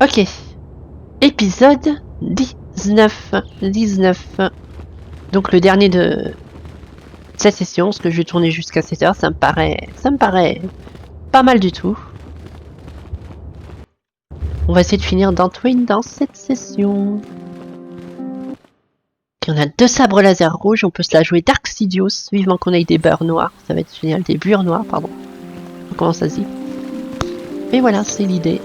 Ok. Épisode 19. Donc le dernier de cette session, parce que je vais tourner jusqu'à 7 heures, ça me paraît pas mal du tout. On va essayer de finir Dantooine dans cette session. Okay, on a 2 sabres laser rouges, on peut se la jouer Dark Sidious, vivement qu'on ait des beurres noirs, ça va être génial, des bures noirs, pardon. Comment ça se dit? Et voilà, c'est l'idée.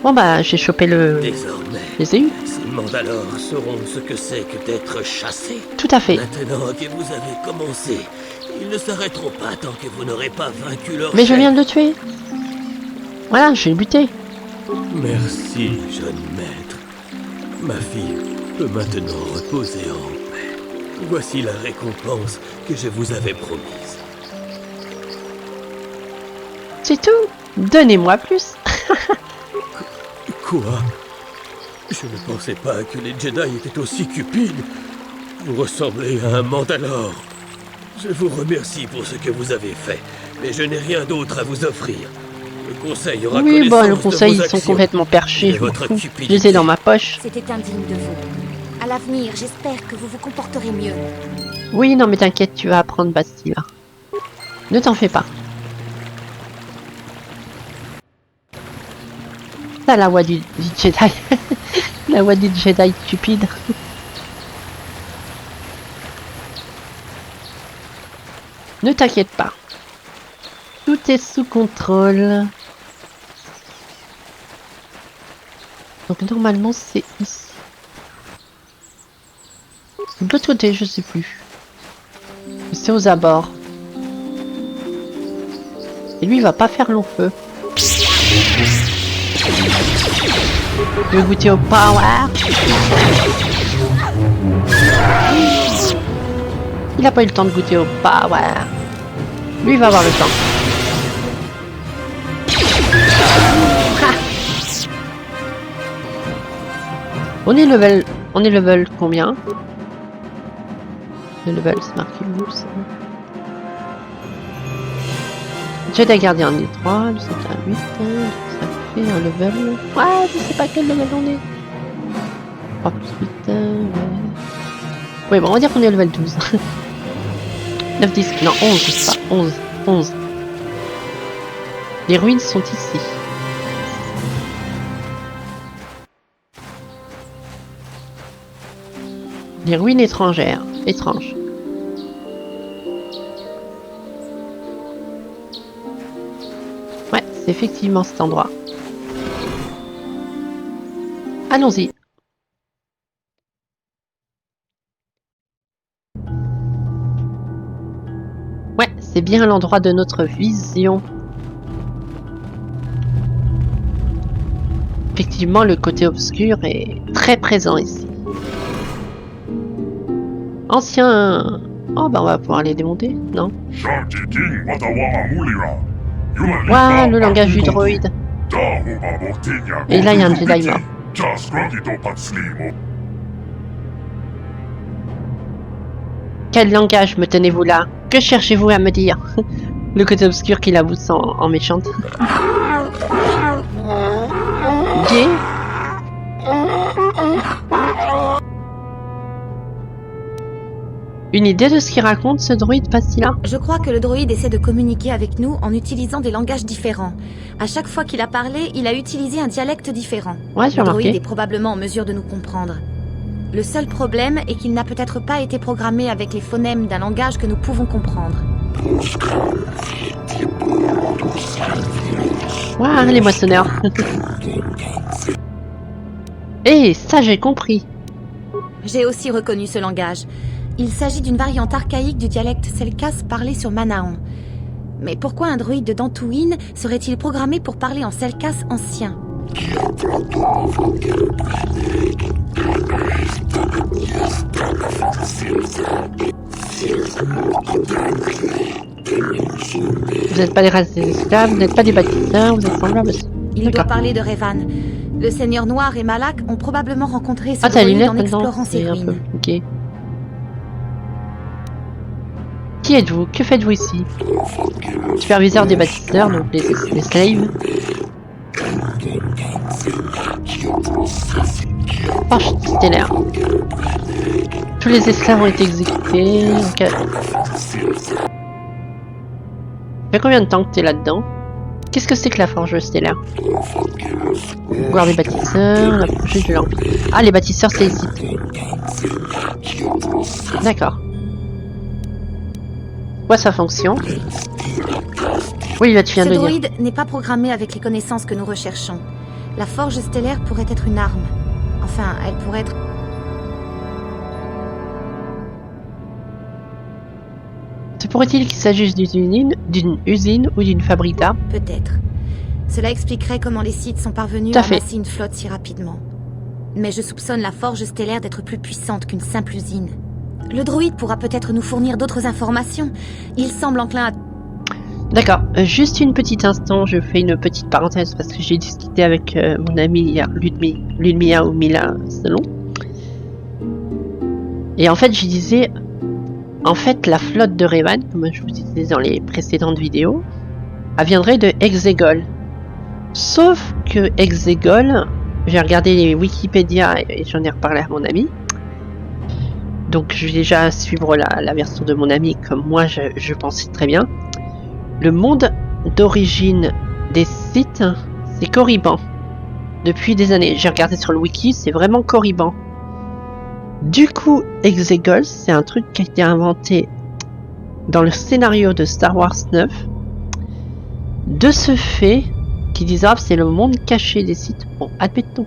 Bon bah, j'ai chopé le... Désormais, les ai eu. ces Mandalores sauront ce que c'est que d'être chassés. Tout à fait. Maintenant que vous avez commencé, ils ne s'arrêteront pas tant que vous n'aurez pas vaincu leur Mais je chef. viens de le tuer. Voilà, je l'ai buté. Merci, jeune maître. Ma fille peut maintenant reposer en paix. Voici la récompense que je vous avais promise. C'est tout. Donnez-moi plus. Quoi? Je ne pensais pas que les Jedi étaient aussi cupides. Vous ressemblez à un Mandalore. Je vous remercie pour ce que vous avez fait, mais je n'ai rien d'autre à vous offrir. Le conseil aura Oui, connaissance bon, le de conseil, vos ils sont actions. complètement perchés. Et Je m'en votre fous. Je cupidité. les ai dans ma poche. C'était indigne de vous. À l'avenir, j'espère que vous vous comporterez mieux. Oui, non, mais t'inquiète, tu vas apprendre Bastille. Ne t'en fais pas. Ça, la voix du Jedi. La voix du Jedi stupide. Ne t'inquiète pas. Tout est sous contrôle. Donc normalement c'est ici. De l'autre côté, je sais plus. C'est aux abords. Et lui, il va pas faire long feu. Je vais goûter au power. Il a pas eu le temps de goûter au power. Lui, il va avoir le temps. Ha! On est level combien? Le level, c'est marqué où ça? Jedi Gardien, on est 3, le 7 à 8, ça fait un level... Ouais, je sais pas quel level on est. 3 plus 8, ouais. Oui, bon, on va dire qu'on est level 12. 9, 10, non, 11, je sais pas, 11. Les ruines sont ici. Les ruines étrangères. Étranges. Ouais, c'est effectivement cet endroit. Allons-y. Ouais, c'est bien l'endroit de notre vision. Effectivement, le côté obscur est très présent ici. Ancien... Oh bah on va pouvoir les démonter, non? Waouh, le langage du droïde. Et là, il y a un Jedi mort. Quel langage me tenez-vous là? Que cherchez-vous à me dire? Le côté obscur qui la pousse en méchante. Gay. Une idée de ce qu'il raconte, ce droïde Pastilla? Je crois que le droïde essaie de communiquer avec nous en utilisant des langages différents. À chaque fois qu'il a parlé, il a utilisé un dialecte différent. Ouais, j'ai Le droïde remarqué. est probablement en mesure de nous comprendre. Le seul problème est qu'il n'a peut-être pas été programmé avec les phonèmes d'un langage que nous pouvons comprendre. Waouh, les moissonneurs. Eh, ça j'ai compris. J'ai aussi reconnu ce langage. Il s'agit d'une variante archaïque du dialecte Selkas parlé sur Manaon. Mais pourquoi un droïde de Dantooine serait-il programmé pour parler en Selkas ancien? Vous n'êtes pas des races esclaves, vous n'êtes pas des bâtisseurs, vous êtes semblables. Il doit parler de Revan. Le Seigneur Noir et Malak ont probablement rencontré ce Ah, t'as les droïde lunettes en maintenant? explorant ces C'est un peu... ruines. Ok. Qui êtes-vous? Que faites-vous ici? Superviseur des bâtisseurs, donc les slaves. Forge stellaire. Tous les esclaves ont été exécutés. Okay. Ça fait combien de temps que t'es là-dedans? Qu'est-ce que c'est que la forge stellaire? Voir les bâtisseurs, l'approcher de l'empire. Ah, les bâtisseurs, c'est ici. D'accord. Quoi sa fonction? Oui, là tu viens Ce de dire. droïde n'est pas programmé avec les connaissances que nous recherchons. La forge stellaire pourrait être une arme. Enfin, elle pourrait être... Se pourrait-il qu'il s'agisse d'une usine ou d'une fabrique d'armes? Peut-être. Cela expliquerait comment les Sith sont parvenus Tout à à fait. amasser une flotte si rapidement. Mais je soupçonne la forge stellaire d'être plus puissante qu'une simple usine. Le droïde pourra peut-être nous fournir d'autres informations. Il semble enclin à... D'accord, juste une petite instant, je fais une petite parenthèse parce que j'ai discuté avec mon ami hier, Ludmilla ou Mila Salon. Et en fait, je disais, en fait, la flotte de Revan, comme je vous disais dans les précédentes vidéos, elle viendrait de Exegol. Sauf que Exegol, j'ai regardé les Wikipédia et j'en ai reparlé à mon ami. Donc je vais déjà suivre la version de mon ami comme moi je pensais très bien. Le monde d'origine des Sith, c'est Korriban. Depuis des années, j'ai regardé sur le wiki, c'est vraiment Korriban. Du coup, Exegol, c'est un truc qui a été inventé dans le scénario de Star Wars 9. De ce fait, qui disent ah, c'est le monde caché des Sith. Bon, admettons.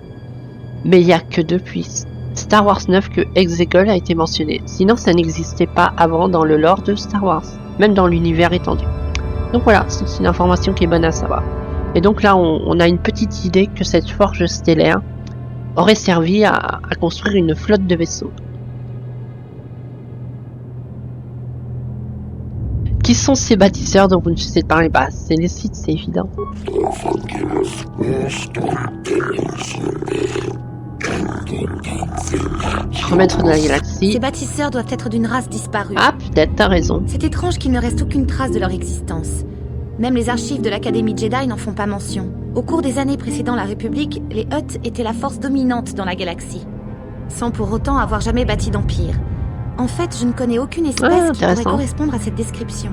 Mais il n'y a que depuis Star Wars 9 que Exegol a été mentionné. Sinon, ça n'existait pas avant dans le lore de Star Wars, même dans l'univers étendu. Donc voilà, c'est une information qui est bonne à savoir. Et donc là, on a une petite idée que cette forge stellaire aurait servi à construire une flotte de vaisseaux. Qui sont ces bâtisseurs dont vous ne cessez de parler? Bah, c'est les Sith, c'est évident. Remètre de la galaxie. Ces bâtisseurs doivent être d'une race disparue. Ah, peut-être, t'as raison. C'est étrange qu'il ne reste aucune trace de leur existence. Même les archives de l'Académie Jedi n'en font pas mention. Au cours des années précédant la République, les Hutt étaient la force dominante dans la galaxie, sans pour autant avoir jamais bâti d'empire. En fait, je ne connais aucune espèce qui pourrait correspondre à cette description.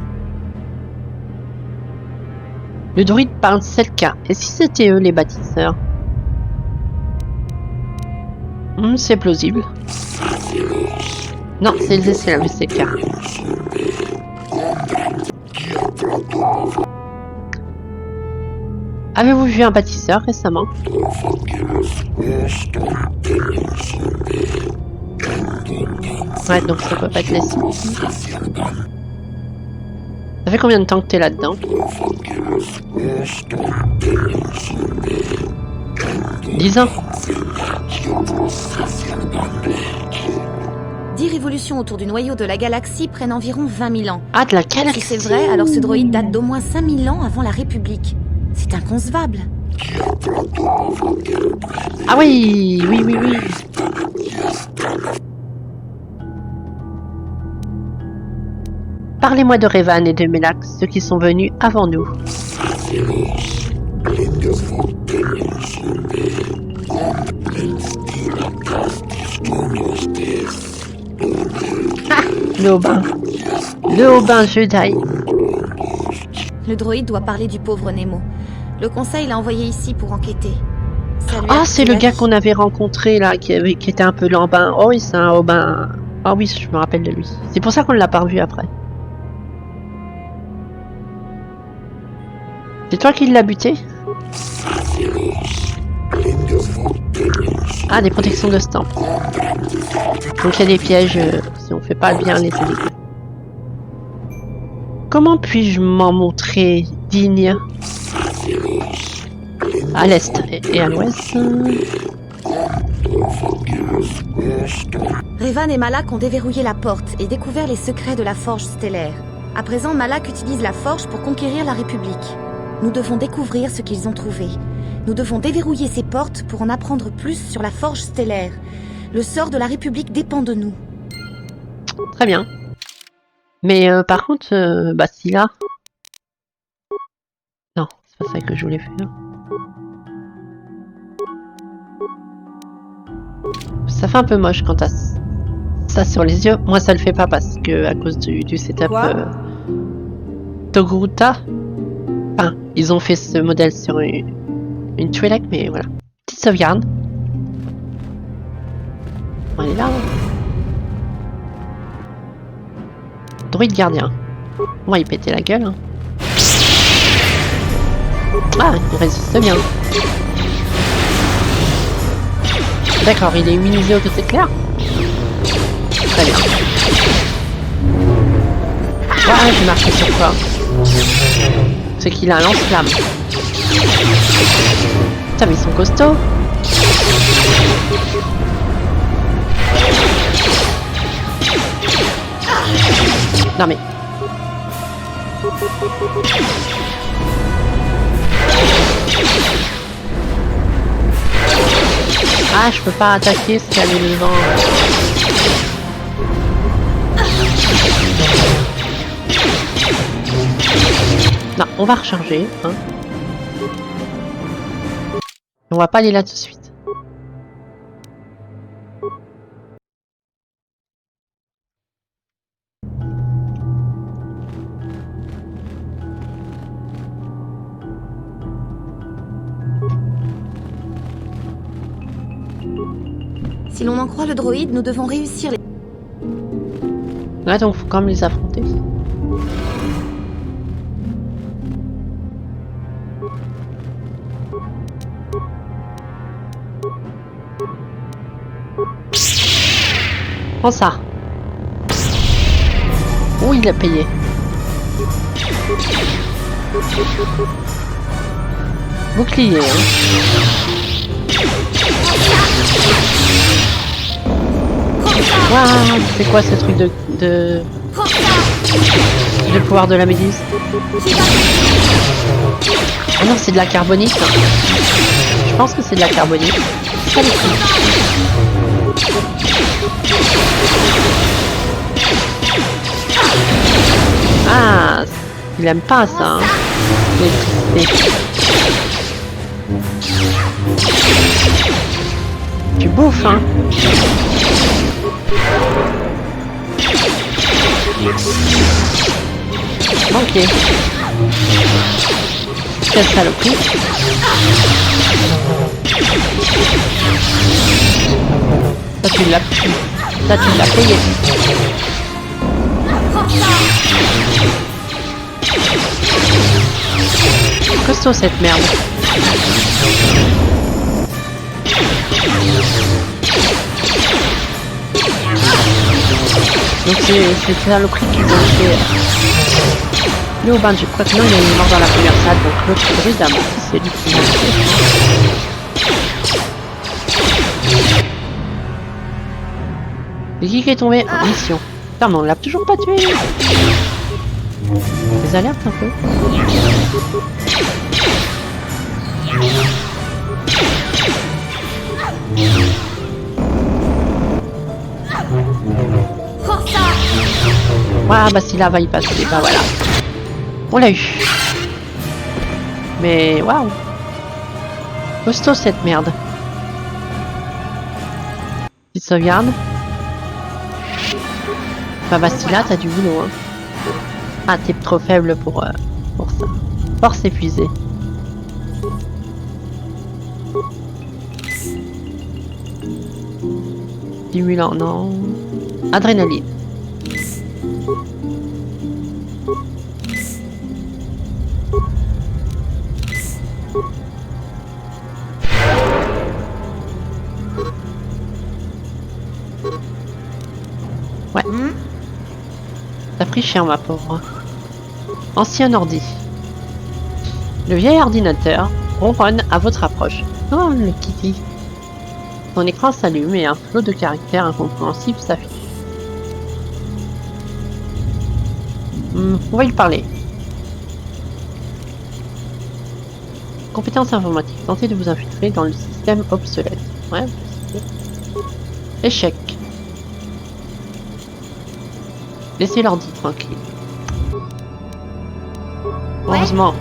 Le druide parle de Selka. Et si c'était eux les bâtisseurs? C'est plausible. Non, c'est les esclaves, Selka. Avez-vous vu un bâtisseur récemment? Ouais, donc ça peut pas être les Sith. Ça fait combien de temps que t'es là-dedans? 10 ans. 10 révolutions autour du noyau de la galaxie prennent environ 20 000 ans. Ah, de la galaxie. Si c'est vrai, alors ce droïde date d'au moins 5 000 ans avant la République. C'est inconcevable. Ah oui, oui. Parlez-moi de Revan et de Melak, ceux qui sont venus avant nous. Ah, le Haubin. Le Haubin Jedi. Le droïde doit parler du pauvre Nemo. Le conseil l'a envoyé ici pour enquêter. Ah, c'est le gars qu'on avait rencontré là, qui était un peu lambin. Oh oui, c'est un Haubin. Ah oui, je me rappelle de lui. C'est pour ça qu'on ne l'a pas revu après. C'est toi qui l'as buté? Ah, des protections de stamp. Donc il y a des pièges si on fait pas bien les éviter. Comment puis-je m'en montrer digne? À l'est et à l'ouest. Revan et Malak ont déverrouillé la porte et découvert les secrets de la forge stellaire. À présent, Malak utilise la forge pour conquérir la République. Nous devons découvrir ce qu'ils ont trouvé. Nous devons déverrouiller ces portes pour en apprendre plus sur la forge stellaire. Le sort de la République dépend de nous. Très bien. Mais par contre, Bastila... Non, c'est pas ça que je voulais faire. Ça fait un peu moche quand t'as ça sur les yeux. Moi, ça le fait pas parce que à cause du setup Toguruta. Enfin, ils ont fait ce modèle sur une Twi'lek, mais voilà. Petite sauvegarde. On est là. Droïde gardien. On va y péter la gueule. Hein. Ah, il résiste bien. D'accord, il est immunisé au tout éclair. Très bien. Ah, j'ai marqué sur quoi? C'est qu'il a un lance-flamme. Putain, mais ils sont costauds. Non mais... Ah, je peux pas attaquer ce qu'il y a devant. Non, on va recharger. Hein. On va pas aller là tout de suite. Si l'on en croit le droïde, nous devons réussir les... Ouais, donc faut quand même les affronter. Prends ça. Oh, il a payé. Bouclier, hein. Waouh, c'est quoi ce truc de pouvoir de la méduse? Ah non, c'est de la carbonite. Je pense que c'est de la carbonite. Ça les trucs. Ah, il aime pas ça, hein. L'électricité. Tu bouffes, hein. Ok. Quelle saloperie. Ça tu l'as payé. Costaud cette merde. Donc c'est saloperie qui ont fait le bain du quoi que non, il est mort dans la première salle, donc l'autre druide a menti, c'est lui qui m'a fait. Et qui est tombé en mission? Putain, mais on l'a toujours pas tué. Les alertes un peu. Ah bah si là va y passer, bah voilà. On l'a eu. Mais waouh. Costaud cette merde. Petite sauvegarde. Bah Bastila, t'as du boulot hein. Ah t'es trop faible pour ça. Force épuisée. Stimulant, non. Adrénaline. Ouais. T'as pris cher ma pauvre. Ancien ordi. Le vieil ordinateur ronronne à votre approche. Oh le kitty. Son écran s'allume et un flot de caractères incompréhensibles s'affiche. On va lui parler. Compétences informatiques. Tentez de vous infiltrer dans le système obsolète. Ouais. Échec. Laissez l'ordi tranquille. Ouais. Heureusement.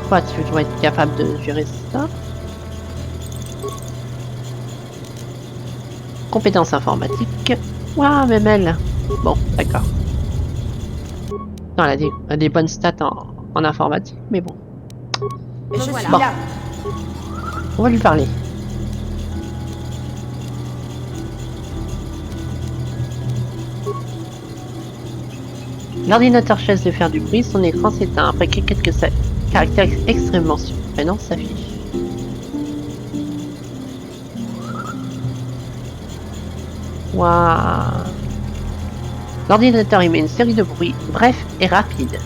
Toi, tu dois être capable de gérer ça. Compétences informatiques. Waouh, même elle. Bon, d'accord. Non, elle a des bonnes stats en informatique, mais bon. Je suis voilà. Bon. là. On va lui parler. L'ordinateur cesse de faire du bruit, son écran s'éteint après que quelques caractères extrêmement surprenants s'affichent. Waouh. L'ordinateur émet une série de bruits brefs et rapides.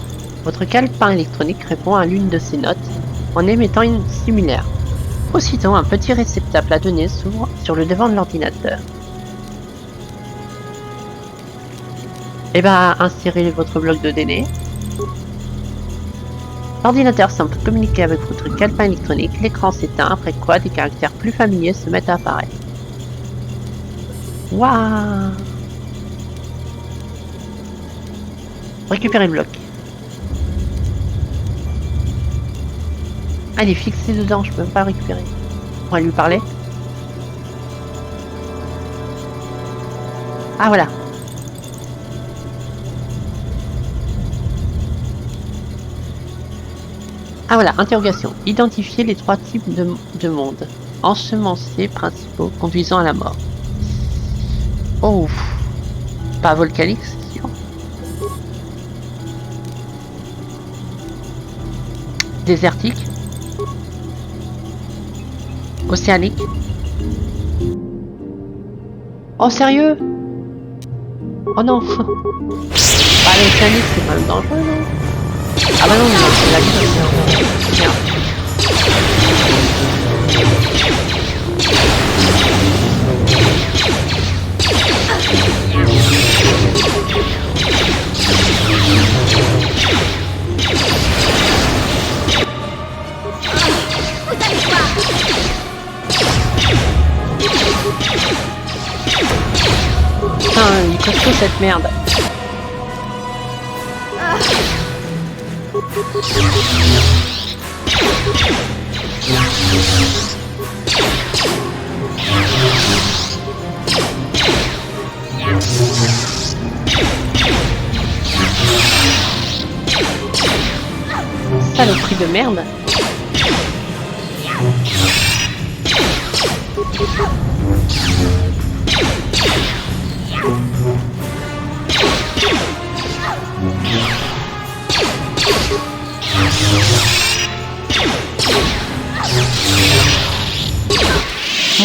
Votre calepin électronique répond à l'une de ces notes en émettant une similaire. Aussitôt, un petit réceptacle à données s'ouvre sur le devant de l'ordinateur. Et ben, insérez votre bloc de données. L'ordinateur semble communiquer avec votre calepin électronique. L'écran s'éteint, après quoi des caractères plus familiers se mettent à apparaître. Waouh! Récupérez le bloc. Ah, il est fixé dedans, je peux pas le récupérer. On va lui parler. Ah, voilà. Ah voilà, interrogation. Identifiez les 3 types de mondes. Ensemencés principaux conduisant à la mort. Oh, pas volcanique, c'est sûr. Désertique. Océanique. Oh, sérieux? Oh non. Bah, l'océanique, c'est quand même dangereux, non? Ah bah non, c'est la vie d'océan. Merde. Putain, il costaud cette merde. Saloperie de merde.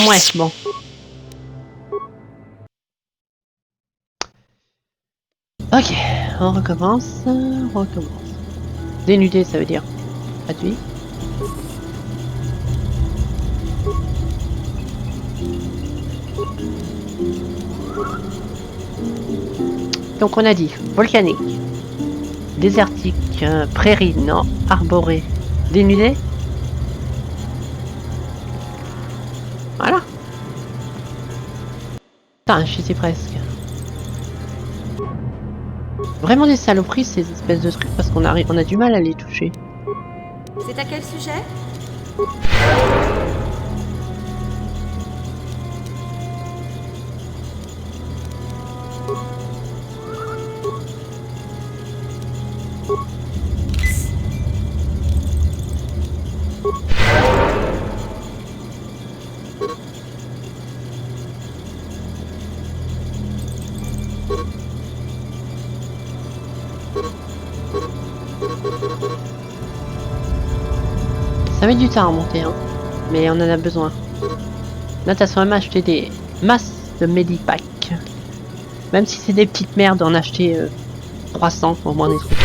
Ouais, bon. Ok, on recommence. Dénudé, ça veut dire gratuit. Donc on a dit volcanique, désertique, prairie, non, arboré, dénudé. Voilà. Putain, j'y étais presque. Vraiment des saloperies ces espèces de trucs parce qu'on a du mal à les toucher. C'est à quel sujet? Ça met du temps à remonter, hein. Mais on en a besoin. Là, t'as quand même acheté des masses de Medipack. Même si c'est des petites merdes, on a acheté 300 au moins des trucs.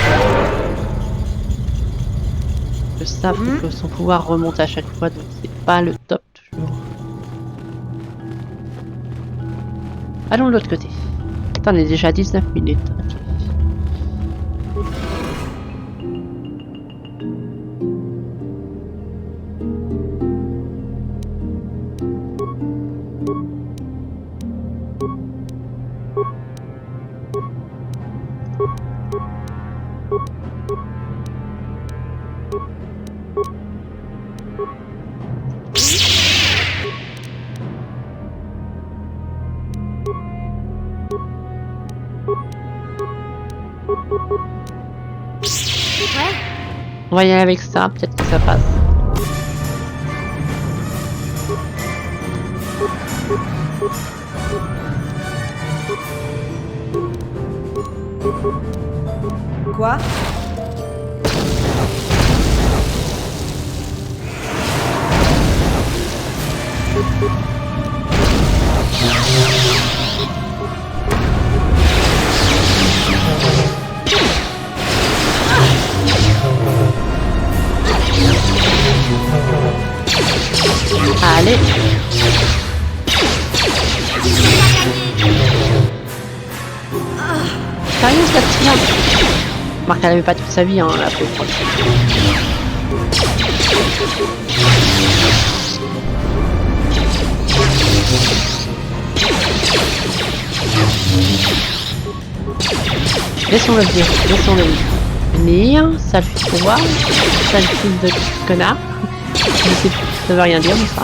Le staff, son pouvoir remonte à chaque fois, donc c'est pas le top toujours. Allons de l'autre côté. Attends, on est déjà à 19 minutes. Okay. On va y aller avec ça, peut-être que ça passe. Quoi? Allez. Sérieux, cette fille-là? Marc, elle avait pas toute sa vie, hein, la pauvre. Laissons-le venir, laissons-le venir. Sale pouvoir, sale fils de connard. Je sais, ça veut rien dire, mais ça.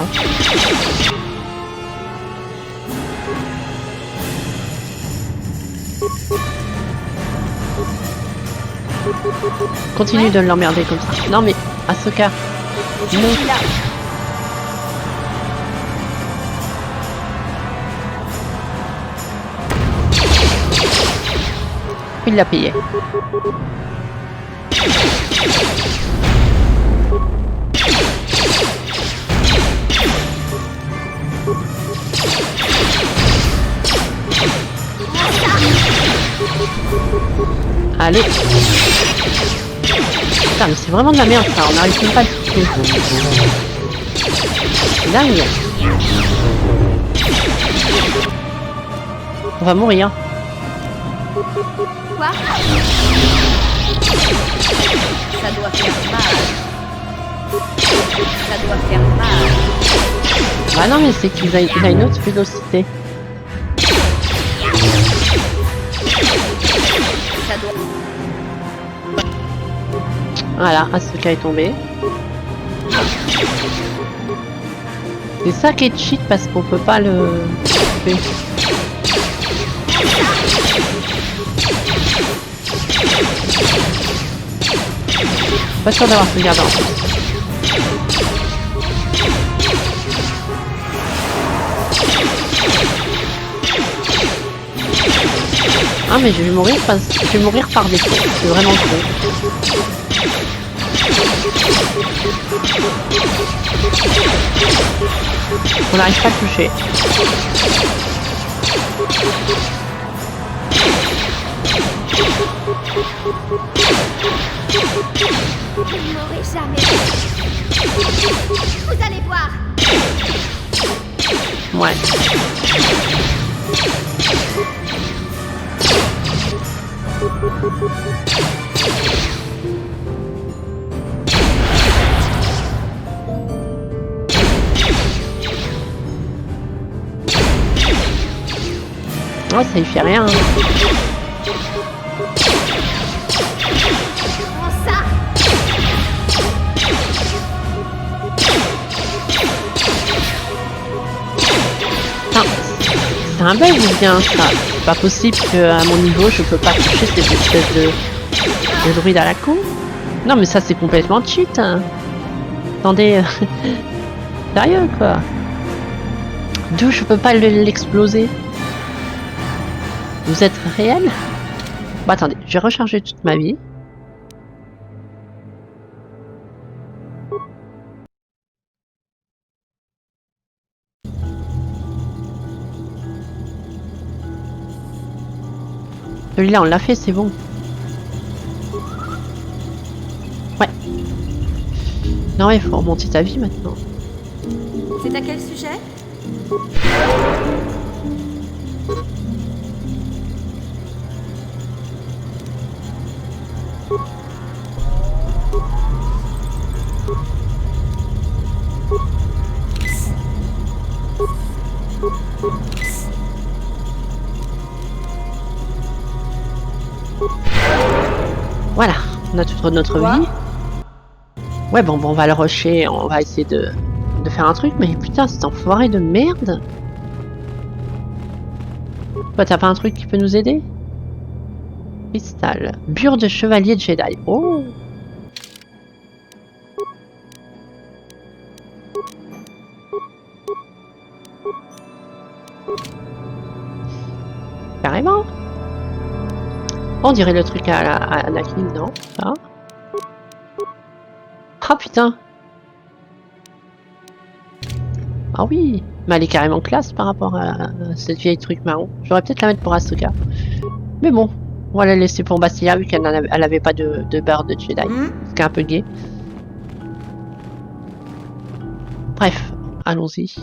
Continue de l'emmerder comme ça. Non mais, Ahsoka. Non. Il l'a payé. Allez. Putain, mais c'est vraiment de la merde ça, on n'arrive même pas à le toucher. C'est dingue. On va mourir. Quoi? Ça doit faire mal. Ça doit faire mal. Bah non, mais c'est qu'il a une autre vélocité. Ça doit... Voilà, Ahsoka est tombée. C'est ça qui est cheat parce qu'on peut pas le tuer. Pas sûr d'avoir ce gardant. Ah mais je vais mourir par défaut. C'est vraiment con. On n'arrive pas à le toucher. Vous ne m'aurez jamais. Vous allez voir. Ouais. Ouais, ça y fait rien. Prends ça. Putain, c'est un bug ou bien ça? C'est pas possible qu'à mon niveau je peux pas toucher cette espèce de druide à la con. Non mais ça c'est complètement cheat. Hein. Attendez, sérieux quoi. D'où je peux pas l'exploser? Vous êtes réel? Bon attendez, je vais recharger toute ma vie. Celui-là on l'a fait, c'est bon. Ouais. Non il faut remonter ta vie maintenant. C'est à quel sujet? Voilà, on a toute notre Quoi? vie. Ouais bon, on va le rusher, on va essayer de faire un truc, mais putain cet enfoiré de merde. Toi t'as pas un truc qui peut nous aider? Cristal, bure de chevalier de Jedi. Oh. carrément. On dirait le truc à Anakin, non? Ça. Ah putain. Ah oui. Mais elle est carrément classe par rapport à cette vieille truc marron. J'aurais peut-être la mettre pour Ahsoka. Mais bon. On va la laisser pour Bastilla vu qu'elle avait pas de beurre de Jedi. Ce qui est un peu gay. Bref. Allons-y.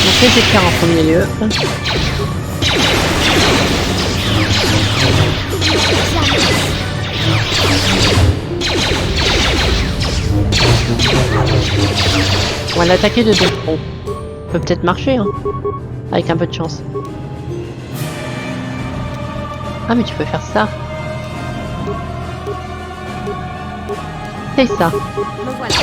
Donc les éclairs en premier lieu. On va l'attaquer de deux fronts. Ça peut peut-être marcher, hein. Avec un peu de chance. Ah mais tu peux faire ça. C'est ça. Me voilà.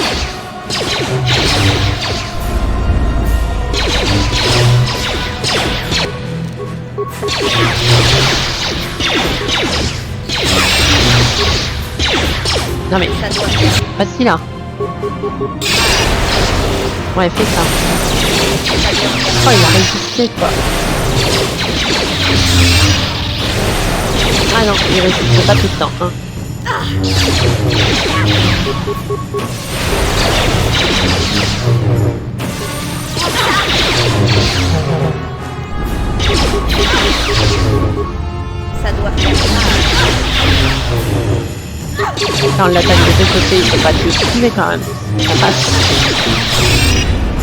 Non mais, Ça doit faire. facile là. Ouais, fais ça. Oh, il a résisté quoi. Ah non, il résiste pas tout le temps. Hein. Ça doit faire. Quand on l'attaque de deux côtés, il faut pas tout esquiver quand même. Ça passe.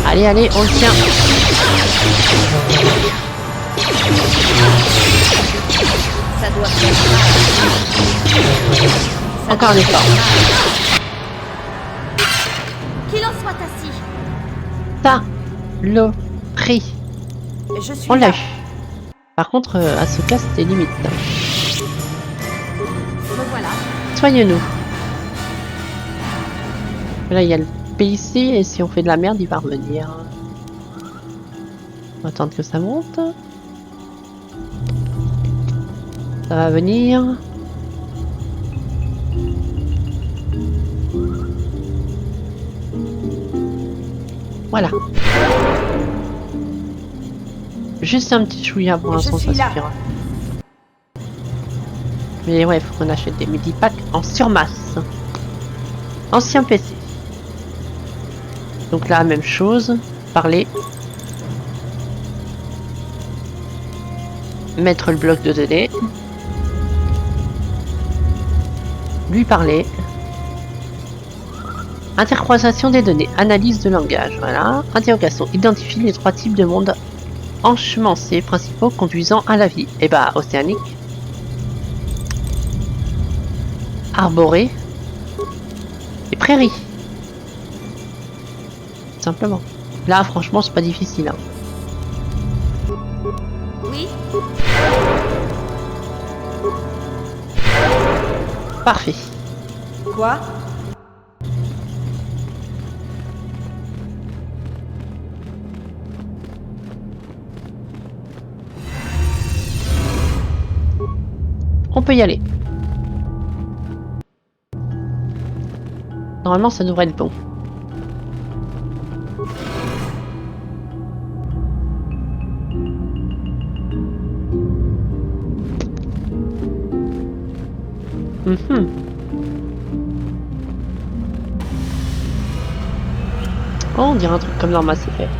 Allez, allez, on le tient. Ça doit faire. Encore un effort. Qu'il en soit assis. Ça, le prix. Je suis On l'a là. eu. Par contre, Ahsoka, c'était limite. Me voilà. Soigne-nous. Là, il y a le PIC et si on fait de la merde, il va revenir. On va attendre que ça monte. Ça va venir. Voilà. Juste un petit chouïa pour l'instant, ça suffira. Mais ouais, faut qu'on achète des multipacks en surmasse. Ancien PC. Donc là, même chose. Parler. Mettre le bloc de données. Lui parler. Intercroisation des données. Analyse de langage. Voilà. Interrogation. Identifie les 3 types de mondes ensemencés principaux conduisant à la vie. Et bah, océanique. Arboré. Et prairies. Simplement. Là, franchement, c'est pas difficile. Hein. Oui. Parfait. Quoi? On peut y aller. Normalement, ça devrait être bon. Oh, on dirait un truc comme dans Mass Effect.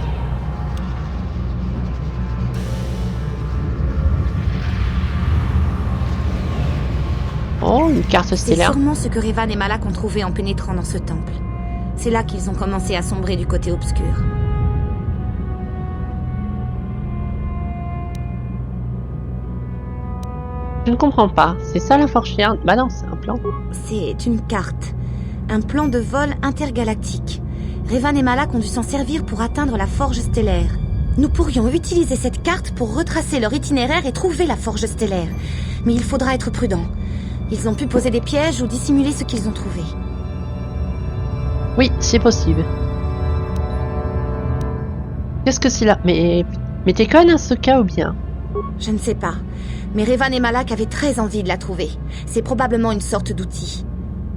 Oh, une carte C'est stellaire. sûrement ce que Revan et Malak ont trouvé en pénétrant dans ce temple. C'est là qu'ils ont commencé à sombrer du côté obscur. Je ne comprends pas. C'est ça la forge géante? Bah non, c'est un plan. C'est une carte. Un plan de vol intergalactique. Revan et Malak ont dû s'en servir pour atteindre la forge stellaire. Nous pourrions utiliser cette carte pour retracer leur itinéraire et trouver la forge stellaire. Mais il faudra être prudent. Ils ont pu poser des pièges ou dissimuler ce qu'ils ont trouvé. Oui, c'est possible. Qu'est-ce que c'est là? Mais t'es conne, Ahsoka, ou bien? Je ne sais pas. Mais Revan et Malak avaient très envie de la trouver. C'est probablement une sorte d'outil.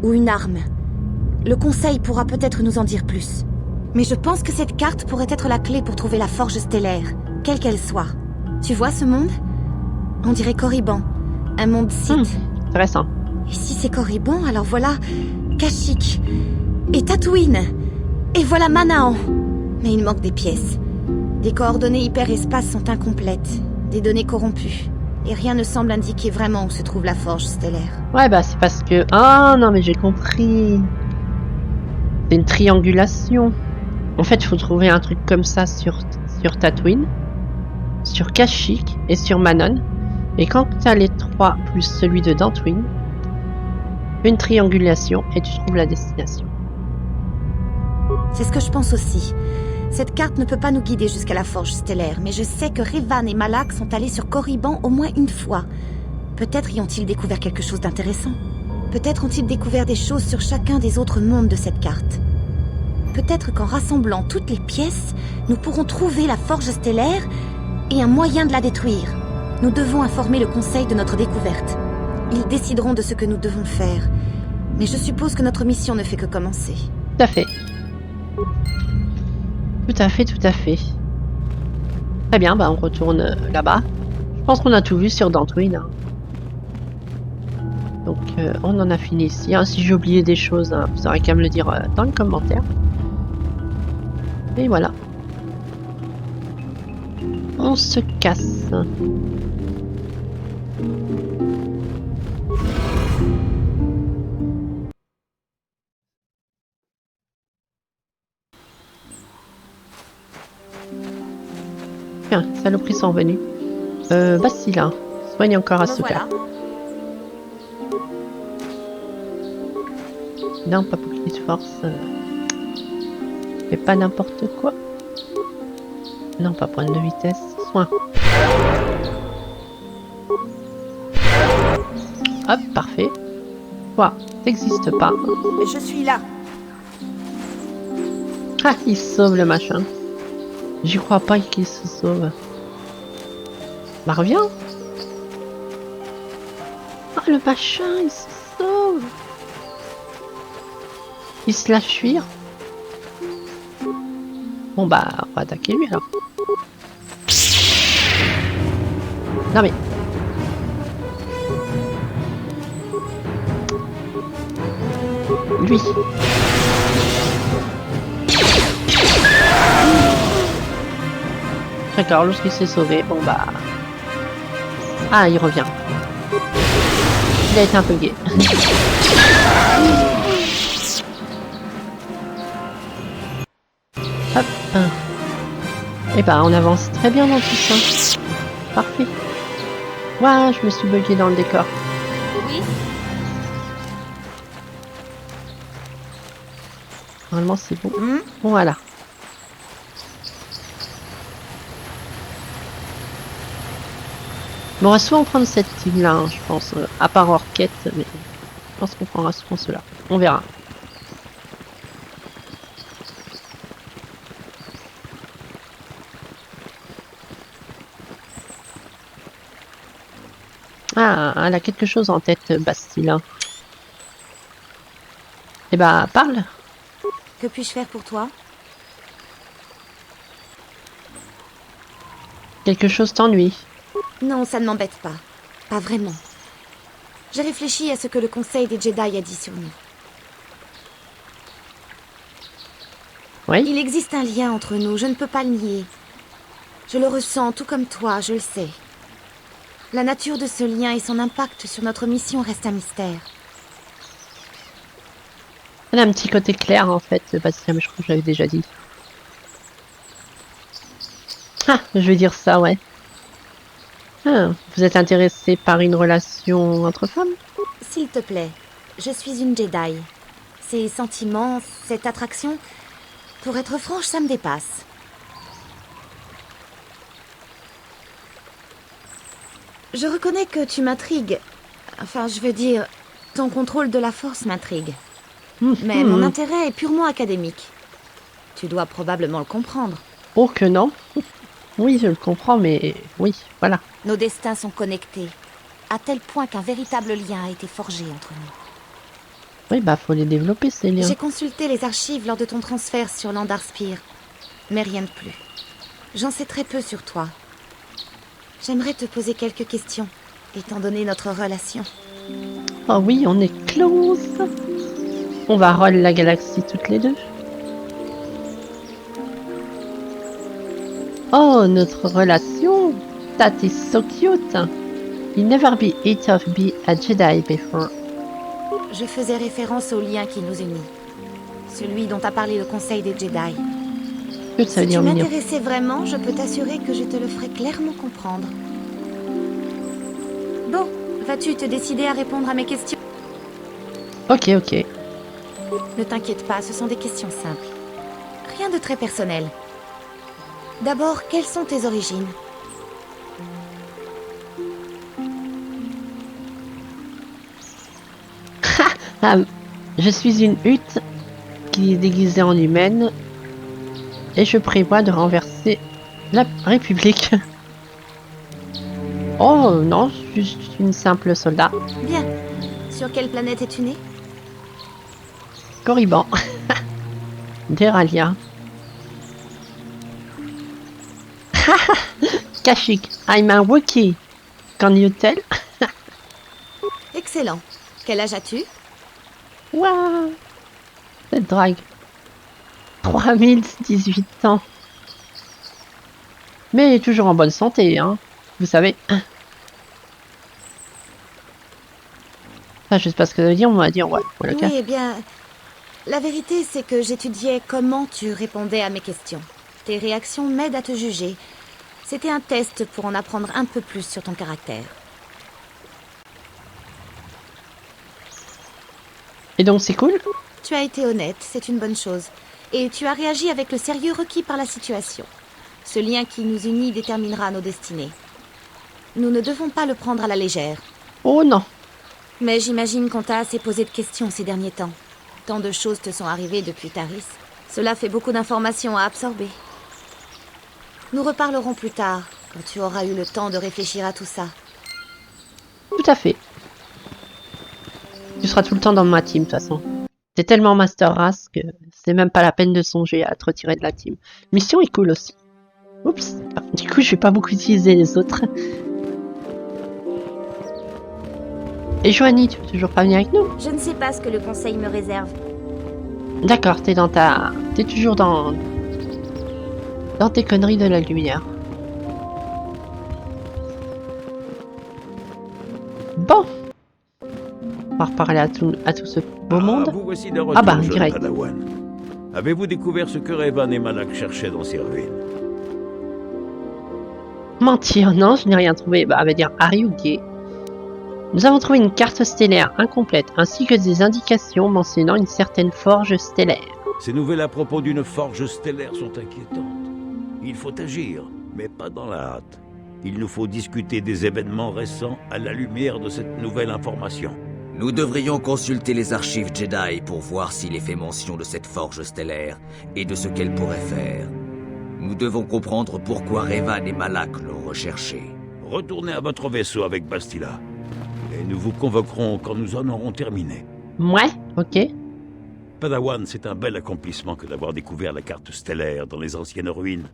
Ou une arme. Le conseil pourra peut-être nous en dire plus. Mais je pense que cette carte pourrait être la clé pour trouver la forge stellaire, quelle qu'elle soit. Tu vois ce monde? On dirait Corriban, un monde Sith. Intéressant. Et si c'est Corriban, alors voilà Kashyyyk et Tatooine. Et voilà Manaan. Mais il manque des pièces. Des coordonnées hyperespace sont incomplètes, des données corrompues. Et rien ne semble indiquer vraiment où se trouve la forge stellaire. Ouais, bah c'est parce que... Ah non, mais j'ai compris. C'est une triangulation. En fait, il faut trouver un truc comme ça sur Tatooine, sur Kashyyyk et sur Manaan. Et quand tu as les trois plus celui de Dantooine, une triangulation et tu trouves la destination. C'est ce que je pense aussi. Cette carte ne peut pas nous guider jusqu'à la forge stellaire, mais je sais que Revan et Malak sont allés sur Corriban au moins une fois. Peut-être y ont-ils découvert quelque chose d'intéressant. Peut-être ont-ils découvert des choses sur chacun des autres mondes de cette carte. Peut-être qu'en rassemblant toutes les pièces, nous pourrons trouver la forge stellaire et un moyen de la détruire. Nous devons informer le conseil de notre découverte. Ils décideront de ce que nous devons faire. Mais je suppose que notre mission ne fait que commencer. Tout à fait. Tout à fait, tout à fait. Très bien, bah on retourne là-bas. Je pense qu'on a tout vu sur Dantooine. Hein. Donc on en a fini ici. Hein. Si j'ai oublié des choses, hein, vous aurez qu'à me le dire dans les commentaires. Et voilà. On se casse. Tiens, les saloperies sont venues. Bastila, soigne encore Asuka. Non, pas pour qu'il se force. Mais pas n'importe quoi. Non, pas point de vitesse. Soin. Hop, parfait. Quoi? T'existes pas. Je suis là. Ah, il sauve le machin. J'y crois pas qu'il se sauve. Bah reviens. Ah, le machin, il se sauve. Il se lâche fuir. Bon bah, on va attaquer lui alors. Non mais... Lui. D'accord, l'autre il s'est sauvé. Bon bah... Ah, il revient. Il a été un peu gai. Hop. Et bah on avance très bien dans tout ça. Parfait. Ouah, je me suis bugué dans le décor. Oui. Normalement c'est bon. Voilà. On va souvent prendre cette team là, hein, je pense. À part Orquette, mais je pense qu'on prendra souvent cela. On verra. Ah, elle a quelque chose en tête, Bastila. Eh bah, parle. Que puis-je faire pour toi? Quelque chose t'ennuie. Non, ça ne m'embête pas. Pas vraiment. J'ai réfléchi à ce que le Conseil des Jedi a dit sur nous. Oui. Il existe un lien entre nous, je ne peux pas le nier. Je le ressens, tout comme toi, je le sais. La nature de ce lien et son impact sur notre mission restent un mystère. Elle a un petit côté clair en fait, Bastila, mais je crois que je l'avais déjà dit. Ah, je vais dire ça, ouais. Ah, vous êtes intéressé par une relation entre femmes? S'il te plaît, je suis une Jedi. Ces sentiments, cette attraction, pour être franche, ça me dépasse. Je reconnais que tu m'intrigues. Enfin, je veux dire, ton contrôle de la force m'intrigue. Mais mon intérêt est purement académique. Tu dois probablement le comprendre. Oh que non. Oui, je le comprends, mais oui, voilà. Nos destins sont connectés, à tel point qu'un véritable lien a été forgé entre nous. Oui, bah faut les développer ces liens. J'ai consulté les archives lors de ton transfert sur Landarspire, mais rien de plus. J'en sais très peu sur toi. J'aimerais te poser quelques questions, étant donné notre relation. Oh oui, on est close. On va roll la galaxie toutes les deux. Oh, notre relation. That is so cute. You never be it of be a Jedi before. Je faisais référence au lien qui nous unit. Celui dont a parlé le Conseil des Jedi. Cute, ça veut Si tu dire mignon. m'intéressais vraiment, je peux t'assurer que je te le ferai clairement comprendre. Bon, vas-tu te décider à répondre à mes questions? Ok, ok. Ne t'inquiète pas, ce sont des questions simples. Rien de très personnel. D'abord, quelles sont tes origines? Ah, je suis une hutte qui est déguisée en humaine et je prévois de renverser la République. Oh non, je suis juste une simple soldat. Bien. Sur quelle planète es-tu né? Corriban. Deralia. Kashyyyk, I'm a Wookiee. Can you tell? Excellent. Quel âge as-tu? Waouh, cette drague. 3018 ans. Mais toujours en bonne santé, hein. Vous savez. Enfin, je sais pas ce que ça veut dire, on va dire ouais. Voilà, Oui, eh bien, la vérité, c'est que j'étudiais comment tu répondais à mes questions. Tes réactions m'aident à te juger. C'était un test pour en apprendre un peu plus sur ton caractère. Et donc c'est cool. Tu as été honnête, c'est une bonne chose. Et tu as réagi avec le sérieux requis par la situation. Ce lien qui nous unit déterminera nos destinées. Nous ne devons pas le prendre à la légère. Oh non. Mais j'imagine qu'on t'a assez posé de questions ces derniers temps. Tant de choses te sont arrivées depuis Taris. Cela fait beaucoup d'informations à absorber. Nous reparlerons plus tard, quand tu auras eu le temps de réfléchir à tout ça. Tout à fait. Tu seras tout le temps dans ma team de toute façon. T'es tellement master race que c'est même pas la peine de songer à te retirer de la team. Mission est cool aussi. Oups. Du coup, je vais pas beaucoup utiliser les autres. Et Joanie, tu veux toujours pas venir avec nous? Je ne sais pas ce que le conseil me réserve. D'accord, t'es dans ta... T'es toujours dans tes conneries de la lumière. Bon. On va reparler à tout ce beau monde. Vous voici de retour, Ah bah, jeune direct. Padawan. Avez-vous découvert ce que Revan et Malak cherchaient dans ces ruines? Mentir, non, je n'ai rien trouvé. Bah, on va dire Harry ou Gay. Nous avons trouvé une carte stellaire incomplète, ainsi que des indications mentionnant une certaine forge stellaire. Ces nouvelles à propos d'une forge stellaire sont inquiétantes. Il faut agir, mais pas dans la hâte. Il nous faut discuter des événements récents à la lumière de cette nouvelle information. Nous devrions consulter les archives Jedi pour voir s'il est fait mention de cette forge stellaire et de ce qu'elle pourrait faire. Nous devons comprendre pourquoi Revan et Malak l'ont recherchée. Retournez à votre vaisseau avec Bastila. Et nous vous convoquerons quand nous en aurons terminé. Ouais, ok. Padawan, c'est un bel accomplissement que d'avoir découvert la carte stellaire dans les anciennes ruines.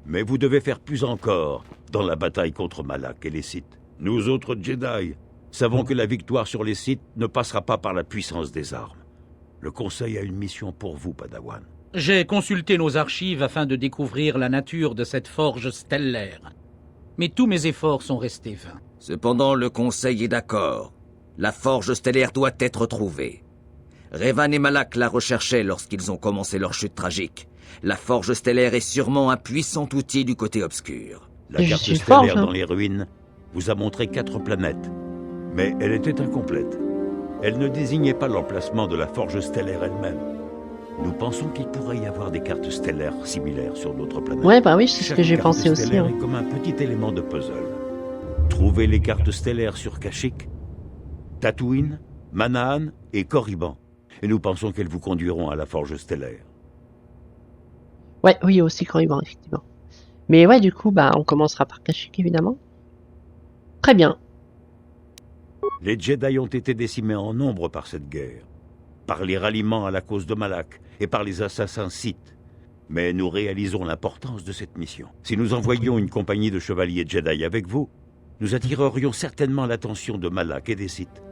Mais vous devez faire plus encore dans la bataille contre Malak et les Sith. Nous autres Jedi savons que la victoire sur les Sith ne passera pas par la puissance des armes. Le Conseil a une mission pour vous, Padawan. J'ai consulté nos archives afin de découvrir la nature de cette forge stellaire. Mais tous mes efforts sont restés vains. Cependant, le Conseil est d'accord. La forge stellaire doit être trouvée. Revan et Malak la recherchaient lorsqu'ils ont commencé leur chute tragique. La forge stellaire est sûrement un puissant outil du côté obscur. La Je carte suis stellaire forge, hein. dans les ruines vous a montré 4 planètes. Mais elle était incomplète. Elle ne désignait pas l'emplacement de la forge stellaire elle-même. Nous pensons qu'il pourrait y avoir des cartes stellaires similaires sur d'autres planètes. Ouais, bah oui, c'est ce Chaque que j'ai carte pensé aussi. stellaire Hein. est comme un petit élément de puzzle. Trouvez les cartes stellaires sur Kashyyyk, Tatooine, Manaan et Corriban. Et nous pensons qu'elles vous conduiront à la forge stellaire. Ouais, oui, aussi Corriban, effectivement. Mais ouais, du coup, bah, on commencera par Kashyyyk, évidemment. Très bien. Les Jedi ont été décimés en nombre par cette guerre. par les ralliements à la cause de Malak et par les assassins Sith. Mais nous réalisons l'importance de cette mission. Si nous envoyions une compagnie de chevaliers Jedi avec vous, nous attirerions certainement l'attention de Malak et des Sith,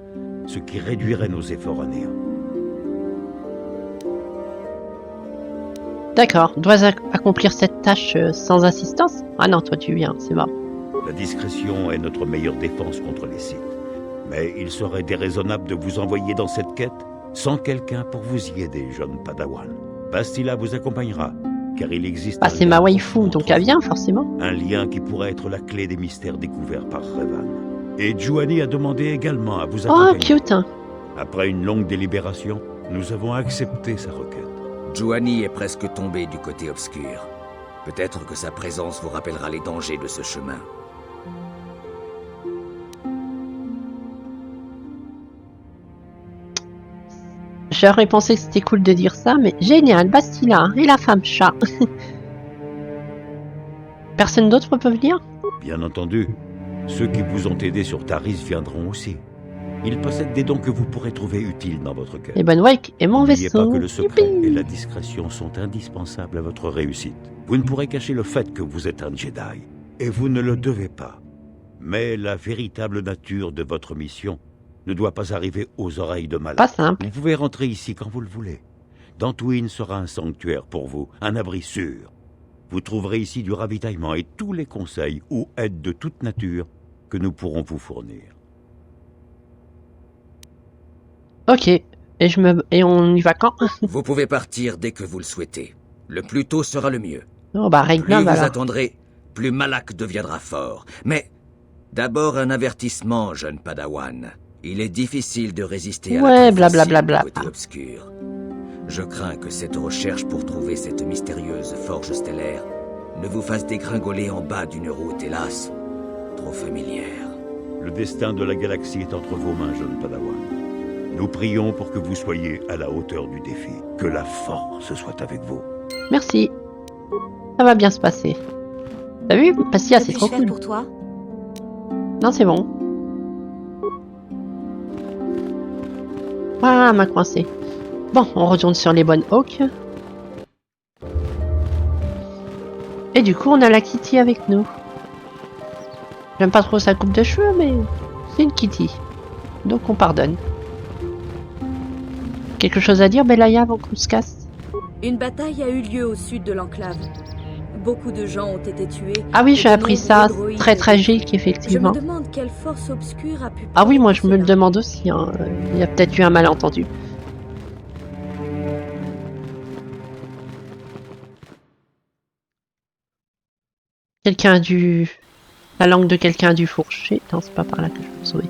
ce qui réduirait nos efforts à néant. D'accord. Dois-je accomplir cette tâche sans assistance? Ah non, toi tu viens, c'est mort. La discrétion est notre meilleure défense contre les Sith. Mais il serait déraisonnable de vous envoyer dans cette quête sans quelqu'un pour vous y aider, jeune Padawan. Bastila vous accompagnera, car il existe Bah, c'est ma waifu, donc elle vient forcément. un lien qui pourrait être la clé des mystères découverts par Revan. Et Juhani a demandé également à vous Oh, accompagner. cute, hein. Après une longue délibération, nous avons accepté sa requête. Juhani est presque tombé du côté obscur. Peut-être que sa présence vous rappellera les dangers de ce chemin. J'aurais pensé que c'était cool de dire ça, mais génial, Bastila et la femme chat. Personne d'autre peut venir? Bien entendu, ceux qui vous ont aidé sur Taris viendront aussi. Ils possèdent des dons que vous pourrez trouver utiles dans votre quête. Et Wake et mon N'oubliez pas vaisseau. que le secret Youpi. et la discrétion sont indispensables à votre réussite. Vous ne pourrez cacher le fait que vous êtes un Jedi, et vous ne le devez pas. Mais la véritable nature de votre mission ne doit pas arriver aux oreilles de Malak. Pas simple. Vous pouvez rentrer ici quand vous le voulez. Dantooine sera un sanctuaire pour vous, un abri sûr. Vous trouverez ici du ravitaillement et tous les conseils ou aides de toute nature que nous pourrons vous fournir. Ok. Et on y va quand? Vous pouvez partir dès que vous le souhaitez. Le plus tôt sera le mieux. Oh bah Plus Regnum vous alors. attendrez, plus Malak deviendra fort. Mais d'abord un avertissement, jeune Padawan. Il est difficile de résister à Ouais, la blablabla. côté obscur. Je crains que cette recherche pour trouver cette mystérieuse forge stellaire ne vous fasse dégringoler en bas d'une route, hélas, trop familière. Le destin de la galaxie est entre vos mains, jeune Padawan. Nous prions pour que vous soyez à la hauteur du défi. Que la force soit avec vous. Merci. Ça va bien se passer. T'as vu? Bastila, Que c'est puis-je trop faire cool. pour toi? Non, c'est bon. Ah, m'a coincé. Bon, on retourne sur les bonnes Hawks. Et du coup, on a la Kitty avec nous. J'aime pas trop sa coupe de cheveux, mais c'est une Kitty. Donc on pardonne. Quelque chose à dire, Belaya, avant qu'on se casse? Une bataille a eu lieu au sud de l'enclave. Beaucoup de gens ont été tués. Ah oui, et j'ai de appris nombreux ça. droïdes Très tragique, détruits. Je me effectivement. demande quelle force obscure a pu... Ah oui, moi je me le cela. demande aussi. Hein. Il y a peut-être eu un malentendu. Quelqu'un a dû... La langue de quelqu'un a dû fourcher. Non, c'est pas par là que je peux sauver.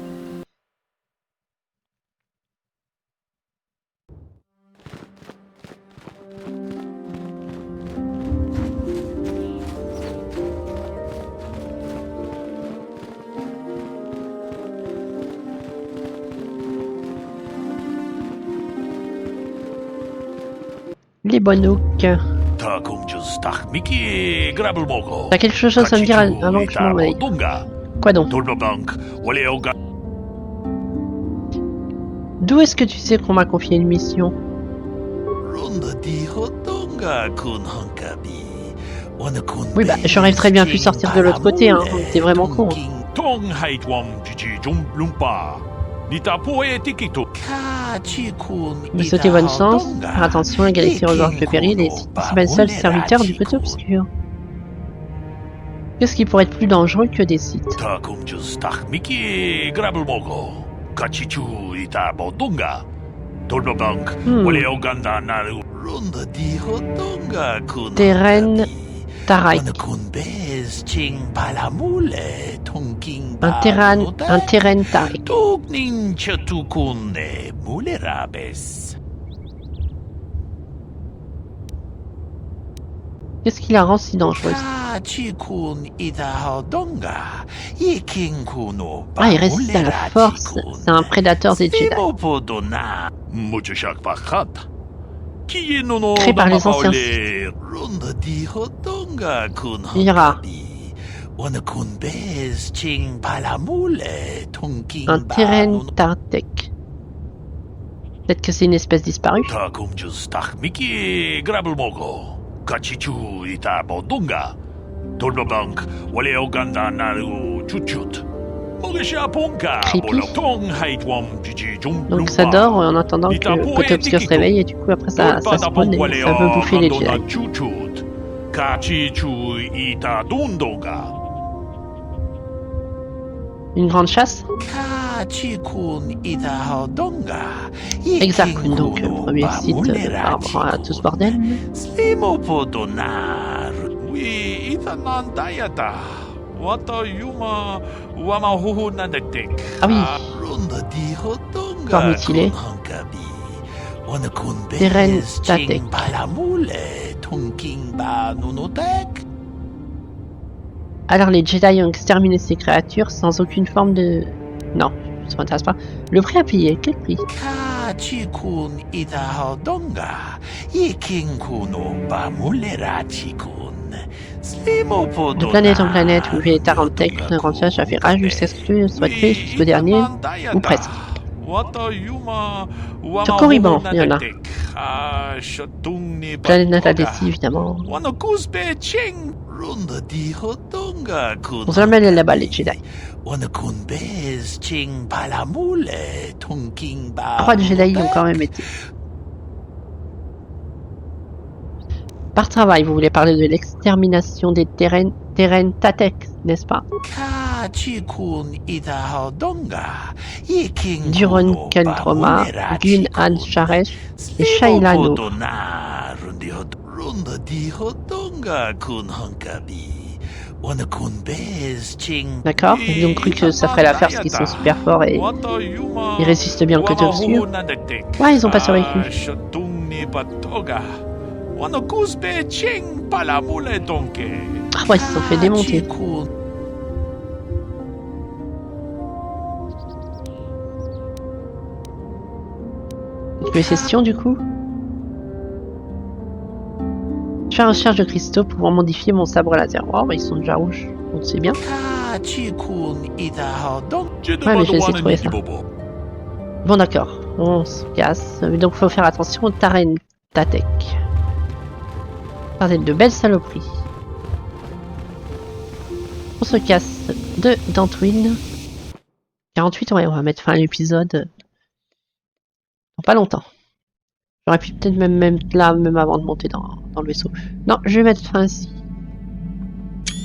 Les bonhooks. T'as quelque chose à me dire avant que je m'en aille? Quoi donc? D'où est-ce que tu sais qu'on m'a confié une mission? Oui, bah, j'aurais très bien pu sortir de l'autre côté, hein. T'es vraiment con. Hein. Vous souhaitez bonne chance. Faire attention, la galaxie regorge de périls et c'est pas le seul serviteur du côté obscur. Qu'est-ce qui pourrait être plus dangereux que des Sith? Teren Tarak. Un Teren Tarak. Qu'est-ce qui la rend si dangereuse? Ah, il résiste à la force. C'est un prédateur des Jedi. Créé par les anciens Sith. Ira. Un Teren Tartek. Peut-être que c'est une espèce disparue. Takumjus takmiki grabulmogo. Kachichu ita bodunga. Tolnobank waleoganda naru chuchut. Donc ça dort en attendant que le côté obscur se réveille et du coup après ça spawn et ça veut bouffer les Jedi. Une grande chasse. Exarchun, donc premier site par rapport à tout ce bordel. Ah oui. Corps mutilé. Teren Tatek. Alors les Jedi ont exterminé ces créatures sans aucune forme de... Non, ça m'intéresse pas. Le prix à payer, quel prix? De planète en planète, vous faites Tarantech, le renchage a fait rage jusqu'à ce que soit créé jusqu'au dernier, ou presque. Sur Corriban, il y en a. Planète Natadessi, évidemment. On se ramène là-bas, les Jedi. 3 Jedi ont quand même été. Par travail, vous voulez parler de l'extermination des Teren Tatek, n'est-ce pas? Duron Keldroma, Gun An Sharesh et Shailano. D'accord, ils ont cru que ça ferait l'affaire parce qu'ils sont super forts et ils résistent bien au côté obscur. Ouais, ils ont pas survécu. Ah ouais, ils se sont fait démonter. Une question du coup. Je fais recherche de cristaux pour modifier mon sabre laser. Oh, bah ils sont déjà rouges, donc c'est bien. Ouais, mais je vais essayer de trouver ça. Bon d'accord, on se casse. Donc faut faire attention au Taren Tatek. De belles saloperies. On se casse de Dantooine. 48, ouais, on va mettre fin à l'épisode dans pas longtemps. J'aurais pu peut-être même là, même avant de monter dans le vaisseau. Non, je vais mettre fin ici.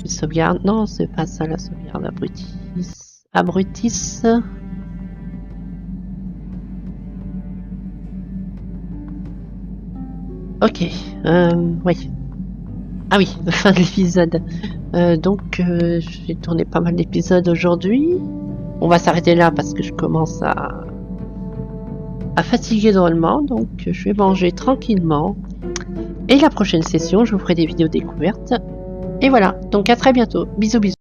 Une sauvegarde. Non, c'est pas ça la sauvegarde. Abrutis. Ok. Oui. Ah oui, fin de l'épisode. Donc, j'ai tourné pas mal d'épisodes aujourd'hui. On va s'arrêter là parce que je commence à fatiguer drôlement. Donc, je vais manger tranquillement. Et la prochaine session, je vous ferai des vidéos découvertes. Et voilà. Donc, à très bientôt. Bisous, bisous.